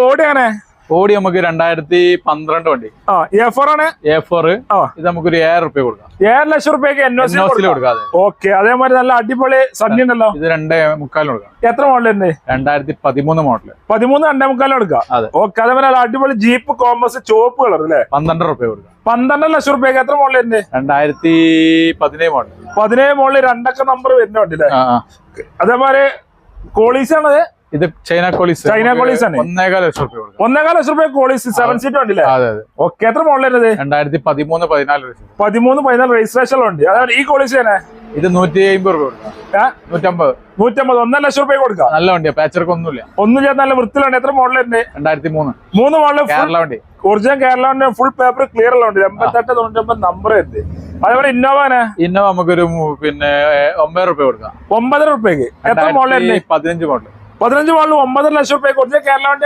ഓടിയാണ് ഓടി നമുക്ക് 2012 വണ്ടി A4 ആണ്. A4 ഇത് നമുക്കൊരു 7 റുപ്യ കൊടുക്കാം. 7 ലക്ഷം റുപ്യക്ക് NOC കൊടുക്കാം. ഓക്കെ. അതേമാതിരി നല്ല അടിപൊളി സണ്ണി ഉണ്ടല്ലോ. ഇത് 2.3 കൊടുക്കാം. എത്ര മോഡലുണ്ട്? 2013 മോഡല്. 13 2.3 കൊടുക്കാം. ഓക്കെ. അതേപോലെ നല്ല അടിപൊളി ജീപ്പ് കോമേഴ്സ് ചുവപ്പ് കളർ അല്ലേ? 12 റുപ്യ കൊടുക്കാം. 12 ലക്ഷം റുപ്യക്ക് എത്ര മോഡലുണ്ട്? 2017 മോഡൽ. 17 മോഡല് 2 നമ്പർ വരുന്ന വണ്ടി അല്ലേ? അതേപോലെ കോളീസ് ആണത്. ഇത് ചൈന കോളീസ്. ചൈന കോളീസ് ആണ്. 1.25 ലക്ഷം റുപ്യ കൊടുക്കാം. 1.25 ലക്ഷം റുപ്യ കോളീസ് 7 സീറ്റ് വണ്ടി അല്ലേ? ഓക്കെ. എത്ര മോഡലുണ്ട്? 2013-14 13-14 രജിസ്ട്രേഷൻ ഉണ്ട്. അതായത് ഈ കോളീസ് തന്നെ ഇത് 150 രൂപ കൊടുക്കാം. 150 1 ലക്ഷം റുപ്യ കൊടുക്കാം. നല്ല വണ്ടിയാ, പാച്ചർക്ക് ഒന്നുമില്ല. ഒന്നും ചെയ്യാൻ നല്ല വൃത്തിയിലുണ്ട്. എത്ര മോഡലുണ്ട്? 2003 മോഡല് കേരള വണ്ടി. ഒറിജിനൽ കേരള വണ്ടി ഫുൾ പേപ്പർ ക്ലിയർ ഉള്ള വണ്ടി. 88-99 നമ്പർ ഉണ്ട്. അതേപോലെ ഇന്നോവ നമുക്കൊരു 9 റുപ്യ കൊടുക്കാം. 9 റുപ്യക്ക്. എത്ര മോഡലുണ്ട്? 15 മോഡൽ. 15 മോഡൽ 9 ലക്ഷം റുപ്യ ഒറിജിനൽ കേരള വണ്ടിയാ.